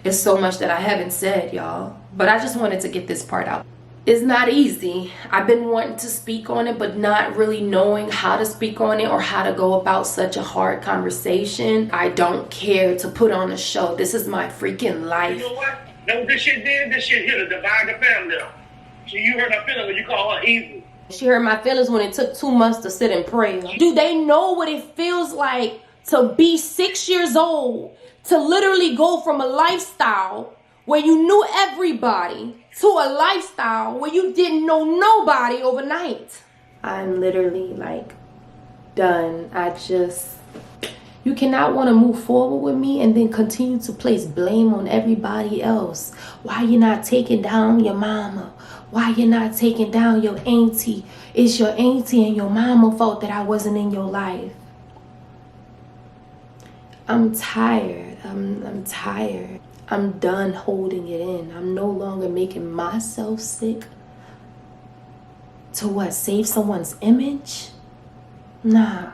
It's so much that I haven't said, y'all. But I just wanted to get this part out. It's not easy. I've been wanting to speak on it, but not really knowing how to speak on it or how to go about such a hard conversation. I don't care to put on a show. This is my freaking life. You know what? Know what this shit did? This shit here to divide the family up. So you hurt her feelings when you call her evil. She hurt my feelings when it took 2 months to sit in prayer. Do they know what it feels like to be 6 years old, to literally go from a lifestyle where you knew everybody to a lifestyle where you didn't know nobody overnight? I'm literally like done. You cannot want to move forward with me and then continue to place blame on everybody else. Why you not taking down your mama? Why you not taking down your auntie? It's your auntie and your mama fault that I wasn't in your life. I'm tired. I'm tired. I'm done holding it in. I'm no longer making myself sick. To what? Save someone's image? Nah,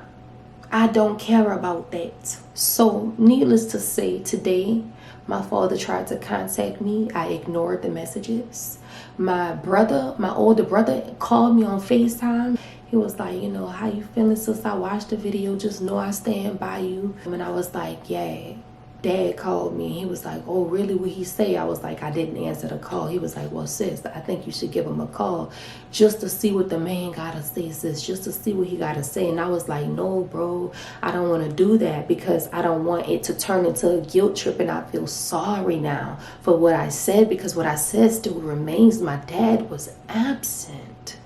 I don't care about that. So, needless to say, today, my father tried to contact me. I ignored the messages. My older brother called me on FaceTime. He was like, you know, how you feeling since I watched the video? Just know I stand by you. And I was like, yeah. Dad called me and he was like, oh, really? What he say? I was like, I didn't answer the call. He was like, well, sis, I think you should give him a call just to see what the man gotta say, sis, just to see what he gotta say. And I was like, no, bro, I don't want to do that because I don't want it to turn into a guilt trip. And I feel sorry now for what I said, because what I said still remains. My dad was absent.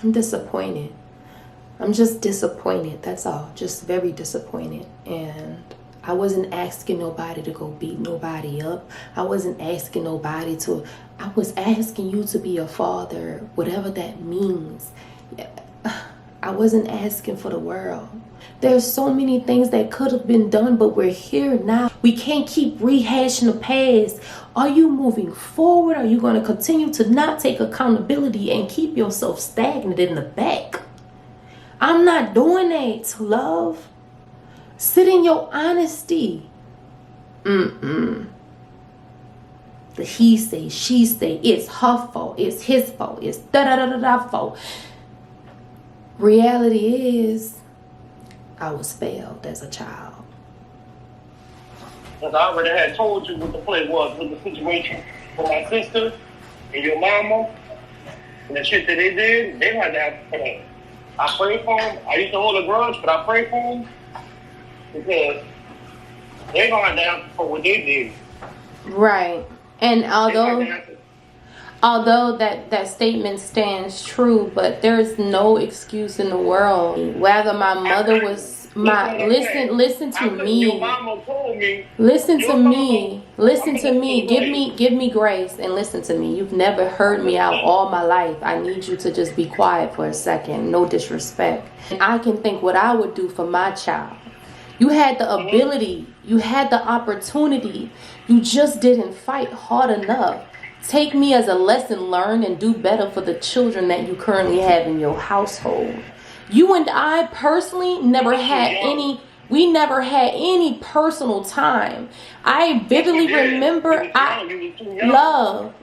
I'm disappointed. I'm just disappointed. That's all. Just very disappointed. And I wasn't asking nobody to go beat nobody up. I wasn't asking nobody to, I was asking you to be a father, whatever that means. I wasn't asking for the world. There's so many things that could have been done, but we're here now. We can't keep rehashing the past. Are you moving forward? Are you going to continue to not take accountability and keep yourself stagnant in the back? I'm not doing that, love. Sit in your honesty. The he say, she say, it's her fault, it's his fault, it's da-da-da-da-da fault. Reality is, I was failed as a child. Because I already had told you what the play was with the situation for my sister and your mama. And the shit that they did, they had to have for that. I prayed for them. I used to hold a grudge, but I prayed for them. Because they're going down for what they did. Right. And although that statement stands true, but there's no excuse in the world. Whether my mother was listen to me. Your mama told me. Listen to me. Give me grace and listen to me. You've never heard me out all my life. I need you to just be quiet for a second. No disrespect. And I can think what I would do for my child. You had the ability, you had the opportunity, you just didn't fight hard enough. Take me as a lesson learned and do better for the children that you currently have in your household. You and I personally never had any personal time. I vividly remember,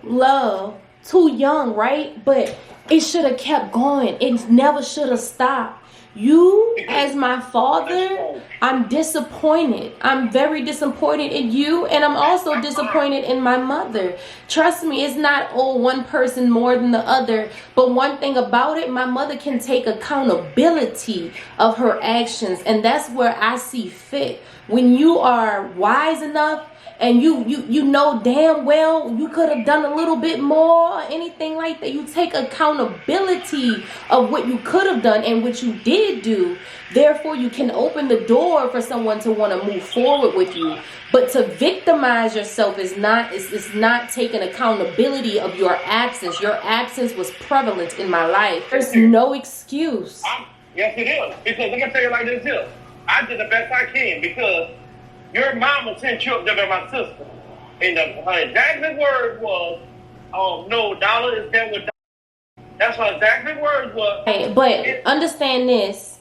love, too young, right? But it should have kept going. It never should have stopped. You, as my father, I'm disappointed. I'm very disappointed in you, and I'm also disappointed in my mother. Trust me, it's not, one person more than the other. But one thing about it, my mother can take accountability of her actions, and that's where I see fit. When you are wise enough, and you know damn well you could have done a little bit more or anything like that. You take accountability of what you could have done and what you did do. Therefore, you can open the door for someone to want to move forward with you. But to victimize yourself is not taking accountability of your absence. Your absence was prevalent in my life. There's no excuse. Yes, it is. Because let me tell you like this here. I did the best I can because your mama sent you up there with my sister. And her exact word was, no, dollar is dead with dollar. That's her exact word was. Hey, but understand this,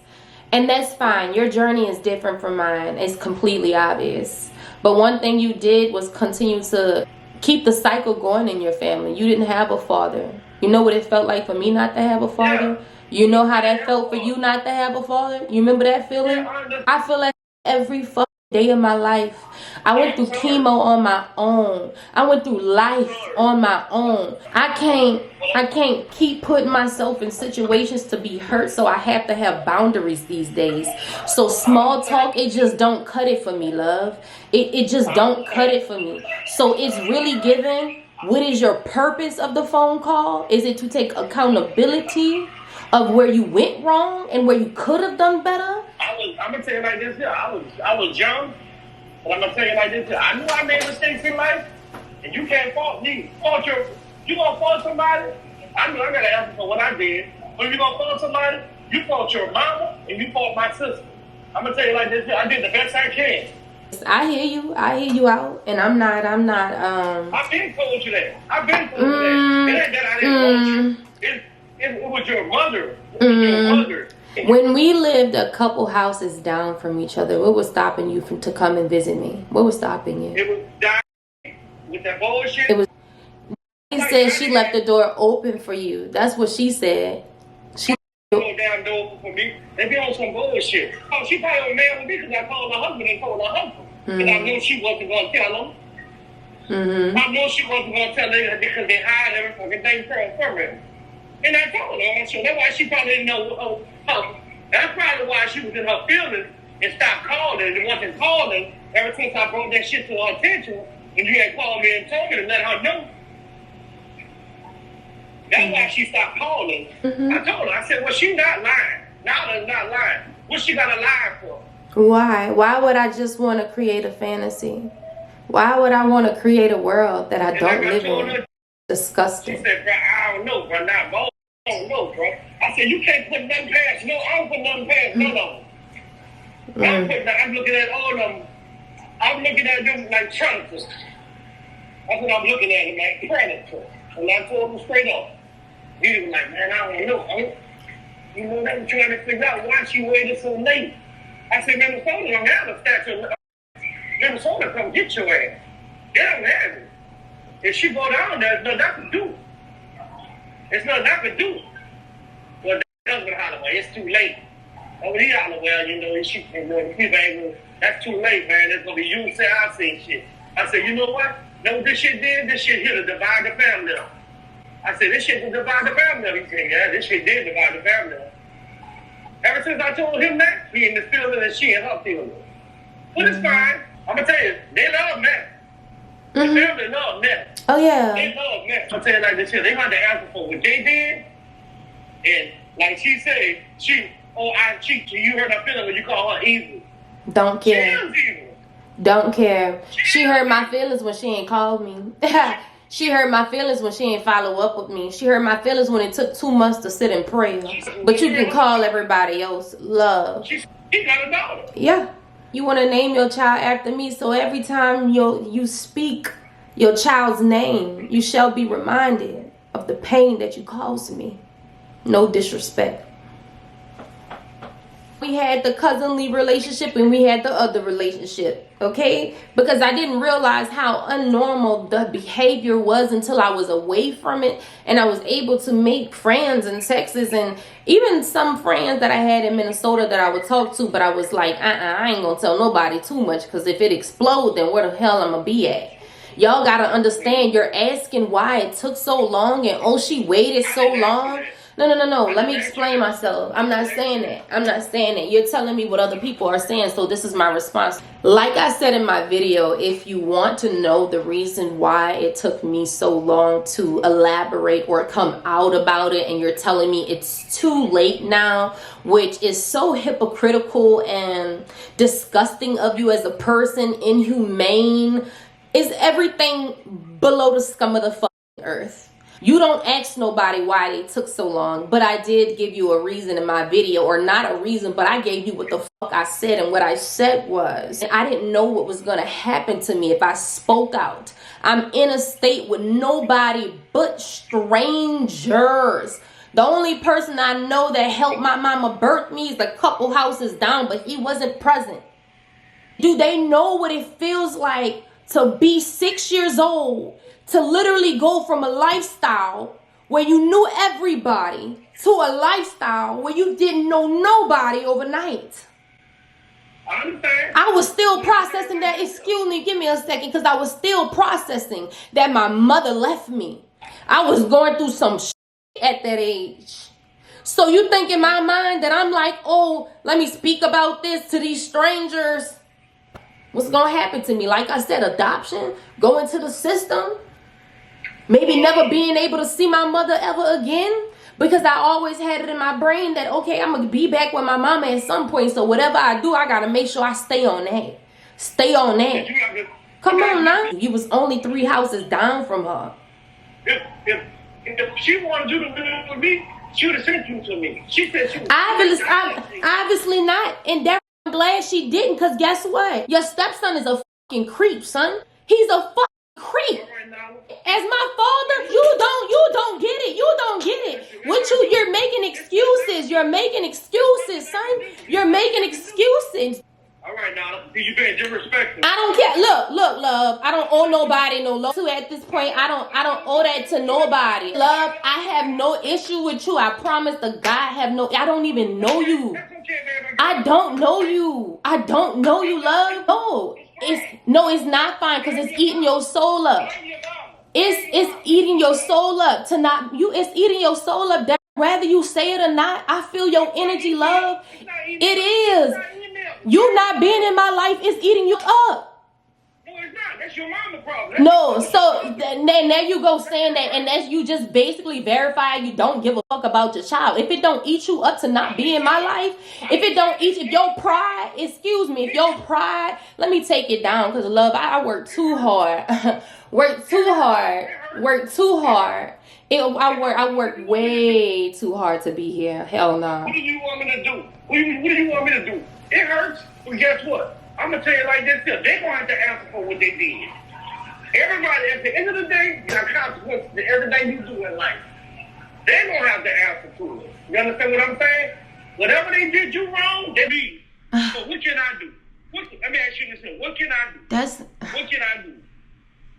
and that's fine. Your journey is different from mine. It's completely obvious. But one thing you did was continue to keep the cycle going in your family. You didn't have a father. You know what it felt like for me not to have a father? You know how that felt for you not to have a father? You remember that feeling? I feel like every fucking day of my life. I went through chemo on my own. I went through life on my own. I can't keep putting myself in situations to be hurt, so I have to have boundaries these days. So small talk, it just don't cut it for me, love. It just don't cut it for me. So it's really given. What is your purpose of the phone call? Is it to take accountability of where you went wrong and where you could have done better? I'm gonna tell you like this here. I was young, but I'm gonna tell you like this here. I knew I made mistakes in life, and you can't fault me. You gonna fault somebody? I knew I gotta answer for what I did. When you gonna fault somebody, you fault your mama and you fault my sister. I'm gonna tell you like this here. I did the best I can. I hear you out, and I'm not I've been told you that. It ain't that I didn't want you. It was your mother. It was your mother. When we lived a couple houses down from each other, what was stopping you to come and visit me? What was stopping you? It was dying with that bullshit. It was. She said she left the door open for you. That's what she said. She damn door for me. They be on some bullshit. Oh, she probably was mad with me because I called her husband and told her husband. And I knew she wasn't going to tell him. I knew she wasn't going to tell her because they hired every fucking thing from her. And I told her. So that's why she probably didn't know. That's probably why she was in her feelings and stopped calling and wasn't calling ever since I brought that shit to her attention. And you had called me and told me to let her know. That's why she stopped calling. I told her, I said, well, she not lying. Nilah's not lying. What she got to lie for? Why? Why would I just want to create a fantasy? Why would I want to create a world that I don't live in? Disgusting. She said, bro, I don't know, bro. Not both. I don't know, bro. I said, you can't put nothing past. No, I don't put nothing past none of them. I'm looking at all of them. I'm looking at them like predators. That's what I'm looking at them like predators. And I told them straight up. He was like, man, I don't know. You know, they were trying to figure out why she waited so late. I said, Minnesota don't have a statue. Minnesota, come get your ass. They don't have it. If she go down there, there's nothing I can do. It's nothing I can do. Well, that's what Holloway. It's too late. Over here, Holloway, you know, that's too late, man. It's going to be you say I say shit. I said, you know what? Know what this shit did? This shit here to divide the family up. I said, this shit will divide the family up. He said, yeah, this shit did divide the family up. Ever since I told him that, he in the feeling and she in her feeling. But it's fine. I'm going to tell you, they love that. The family love that. Oh, yeah. They love that. I'm saying like this here, they had to answer for what they did. And like she said, you hurt her feeling when you call her evil. Don't care. She is evil. Don't care. She hurt my feelings when she ain't called me. She hurt my feelings when she ain't follow up with me. She hurt my feelings when it took 2 months to sit in prayer. But you can call everybody else love. She got a daughter. Yeah. You want to name your child after me, so every time you speak your child's name, you shall be reminded of the pain that you caused me. No disrespect. We had the cousinly relationship and we had the other relationship, okay? Because I didn't realize how unnormal the behavior was until I was away from it and I was able to make friends in Texas and even some friends that I had in Minnesota that I would talk to, but I was like, I ain't gonna tell nobody too much because if it explodes, then where the hell I'm gonna be at? Y'all gotta understand, you're asking why it took so long and oh, she waited so long. No. Let me explain myself. I'm not saying that. You're telling me what other people are saying, so this is my response. Like I said in my video, if you want to know the reason why it took me so long to elaborate or come out about it, and you're telling me it's too late now, which is so hypocritical and disgusting of you as a person, inhumane, is everything below the scum of the fucking earth. You don't ask nobody why they took so long, but I did give you a reason in my video, or not a reason, but I gave you what the fuck I said, and what I said was, I didn't know what was going to happen to me if I spoke out. I'm in a state with nobody but strangers. The only person I know that helped my mama birth me is a couple houses down, but he wasn't present. Do they know what it feels like to be 6 years old, to literally go from a lifestyle where you knew everybody to a lifestyle where you didn't know nobody overnight? I understand. I was still processing that. Excuse me, give me a second, because I was still processing that my mother left me. I was going through some shit at that age. So you think in my mind that I'm like, oh, let me speak about this to these strangers? What's going to happen to me? Like I said, adoption, go into the system, maybe never being able to see my mother ever again, because I always had it in my brain that, okay, I'm going to be back with my mama at some point. So whatever I do, I got to make sure I stay on that. Stay on that. Come on now. You was only 3 houses down from her. If she wanted you to live with me, she would have sent you to me. She said she was obviously not. And I'm glad she didn't, because guess what? Your stepson is a fucking creep, son. He's a fucking creep. As my father, you don't get it. You don't get it. With you, you're making excuses. You're making excuses, son. You're making excuses. All right, now, you being disrespectful. I don't care. Look, love. I don't owe nobody no love. At this point, I don't owe that to nobody. Love, I have no issue with you. I promise to God, I don't even know you. I don't know you. I don't know you, love. No, it's not fine, because it's eating your soul up. It's eating your soul up to not you. It's eating your soul up. Whether you say it or not, I feel your energy, love. It is. You not being in my life is eating you up. No, it's not. That's your mama problem. No, so there you go saying that, and that's you just basically verifying you don't give a fuck about your child. If it don't eat you up to not be in my life, if your pride, let me take it down, because love, I work too hard. work too hard. I work way too hard to be here. Hell no. What do you want me to do? What do you want me to do? It hurts, but guess what? I'm going to tell you like this, they're going to have to answer for what they did. Everybody, at the end of the day, you have consequences to everything you do in life. They're going to have to answer to it. You understand what I'm saying? Whatever they did you wrong, they did. So what can I do? Let me ask you this here. What can I do? What can I do?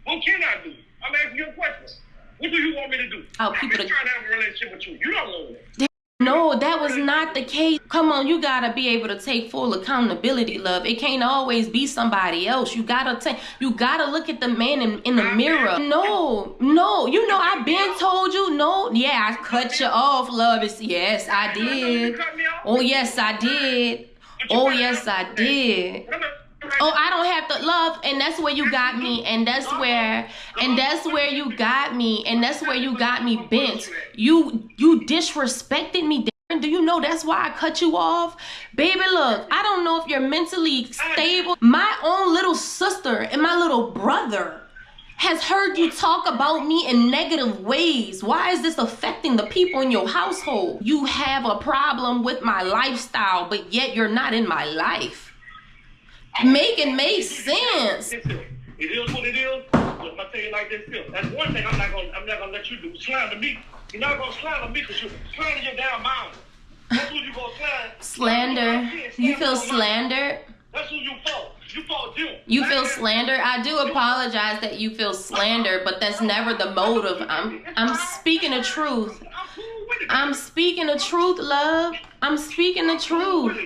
What can I do? I'm asking you a question. What do you want me to do? I'm trying to have a relationship with you. You don't want it. No, that was not the case. Come on, you gotta be able to take full accountability, love. It can't always be somebody else. You gotta look at the man in the mirror. No, you know I've been told you. No, yeah, I cut you off, love. Yes, I did. Oh yes, I did. Oh yes, I did. Oh, I don't have to, love, and that's where you got me, and that's where you got me, and that's where you got me bent. You disrespected me. Do you know that's why I cut you off? Baby, look, I don't know if you're mentally stable. My own little sister and my little brother has heard you talk about me in negative ways. Why is this affecting the people in your household? You have a problem with my lifestyle, but yet you're not in my life. Make sense. It is what it is. But I'm gonna tell you like this here. That's one thing I'm not gonna let you do. Slander me. You're not gonna slander me, because you're slandering your damn mom. That's who you gonna slander. You feel slandered? That's who you fought. You fought them. You feel slandered? I do apologize that you feel slandered, but that's never the motive. I'm speaking the truth. I'm speaking the truth, love. I'm speaking the truth.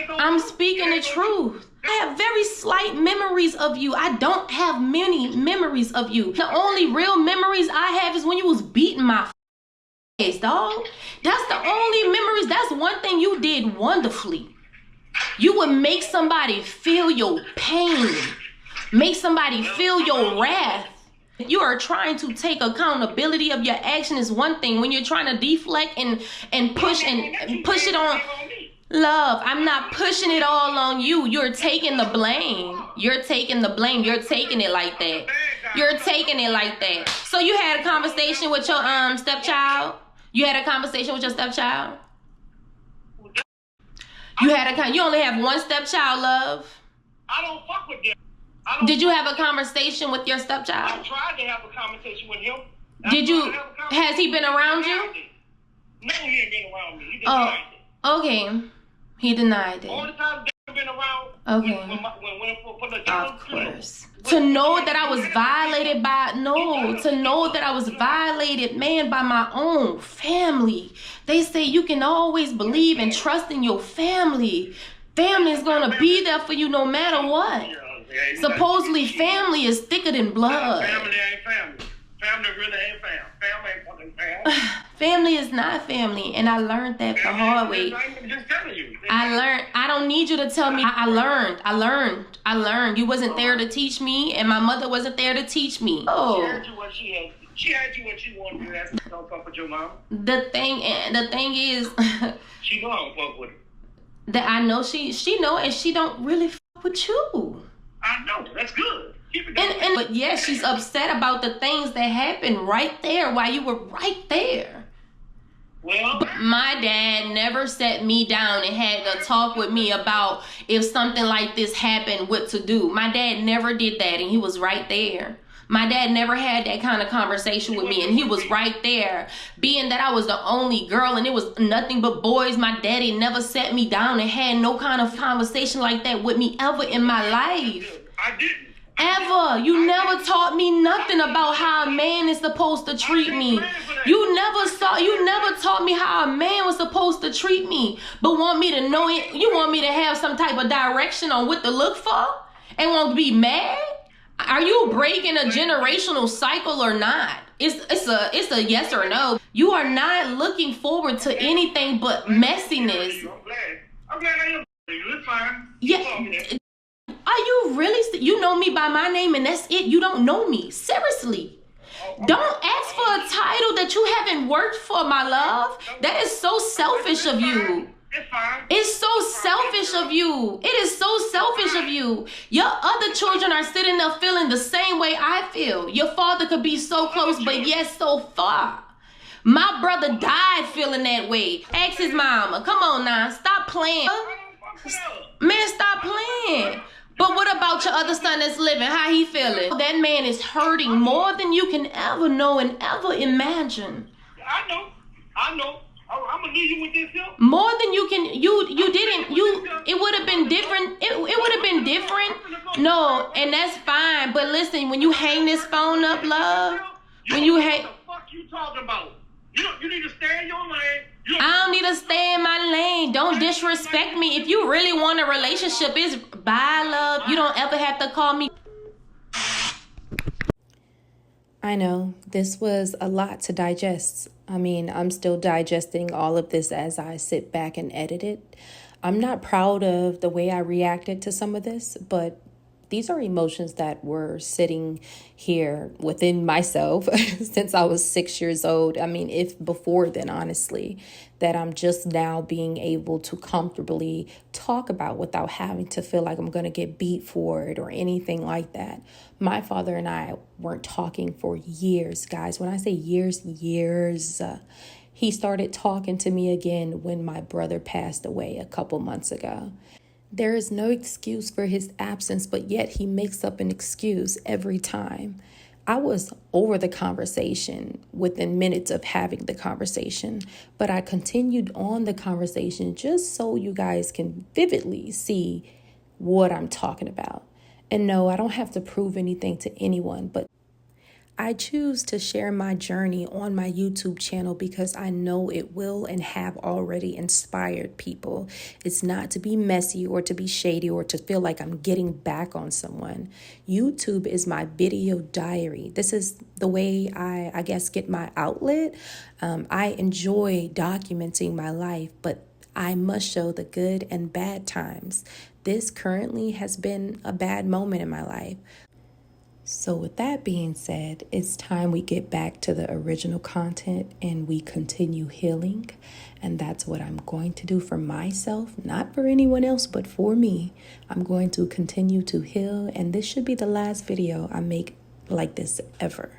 I'm speaking the truth. I have very slight memories of you. I don't have many memories of you. The only real memories I have is when you was beating my ass, dog. That's the only memories. That's one thing you did wonderfully. You would make somebody feel your pain. Make somebody feel your wrath. You are trying to take accountability of your action is one thing. When you're trying to deflect and push it on... Love, I'm not pushing it all on you. You're taking the blame. You're taking the blame. You're taking it like that. You're taking it like that. So you had a conversation with your stepchild? You had a conversation with your stepchild? You only have one stepchild, love? I don't fuck with them. Did you have a conversation with your stepchild? I tried to have a conversation with him. Has he been around you? No, he ain't been around me. He denied it. Okay. He denied it. All the time been around. Okay. When for the Of course. To know that I was violated to know that I was violated, man, by my own family. They say you can always believe and trust in your family. Family is going to be there for you no matter what. Supposedly family is thicker than blood. Family ain't family. Family really ain't family. Family ain't fucking family. Family is not family, and I learned that the hard way. I'm just telling you. I learned. I don't need you to tell me. I learned. You wasn't there to teach me, and my mother wasn't there to teach me. Oh. She had you what she had. She had you what she wanted to. That's don't fuck with your mom. The thing is, she know I don't fuck with her. That I know she know, and she don't really fuck with you. I know. That's good. Keep it going. But yes, she's upset about the things that happened right there while you were right there. Well, but my dad never sat me down and had to talk with me about if something like this happened, what to do. My dad never did that, and he was right there. My dad never had that kind of conversation with me, and he was right there. Being that I was the only girl and it was nothing but boys, my daddy never sat me down and had no kind of conversation like that with me ever in my life. I didn't. Ever. You never taught me nothing about how a man is supposed to treat me. You never taught me how a man was supposed to treat me. But want me to know it. You want me to have some type of direction on what to look for? And want to be mad? Are you breaking a generational cycle or not? It's a yes or no. You are not looking forward to anything but messiness. I'm glad I am. It's fine. Yeah. Are you really? You know me by my name and that's it. You don't know me. Seriously. Don't ask for a title that you haven't worked for, my love. That is so selfish of you. It's so selfish of you. It is so selfish of you. Your other children are sitting there feeling the same way I feel. Your father could be so close, but yet so far. My brother died feeling that way. Ask his mama. Come on now. Stop playing. Man, stop playing. But what about your other son that's living? How he feeling? That man is hurting more than you can ever know and ever imagine. I know. I'm gonna leave you with this here. More than you can. It would have been different. It would have been different. No, and that's fine. But listen, when you hang this phone up, love, when you hang. What the fuck you talking about? You need to stay in your lane. I don't need to stay in my lane. Don't disrespect me. If you really want a relationship, it's bye, love. You don't ever have to call me. I know this was a lot to digest. I mean, I'm still digesting all of this as I sit back and edit it. I'm not proud of the way I reacted to some of this, but these are emotions that were sitting here within myself since I was 6 years old. I mean, if before then, honestly, that I'm just now being able to comfortably talk about without having to feel like I'm going to get beat for it or anything like that. My father and I weren't talking for years, guys. When I say years, he started talking to me again when my brother passed away a couple months ago. There is no excuse for his absence, but yet he makes up an excuse every time. I was over the conversation within minutes of having the conversation, but I continued on the conversation just so you guys can vividly see what I'm talking about. And no, I don't have to prove anything to anyone, but I choose to share my journey on my YouTube channel because I know it will and have already inspired people. It's not to be messy or to be shady or to feel like I'm getting back on someone. YouTube is my video diary. This is the way I guess, get my outlet. I enjoy documenting my life, but I must show the good and bad times. This currently has been a bad moment in my life. So with that being said, it's time we get back to the original content and we continue healing. And that's what I'm going to do for myself, not for anyone else, but for me. I'm going to continue to heal, and this should be the last video I make like this ever.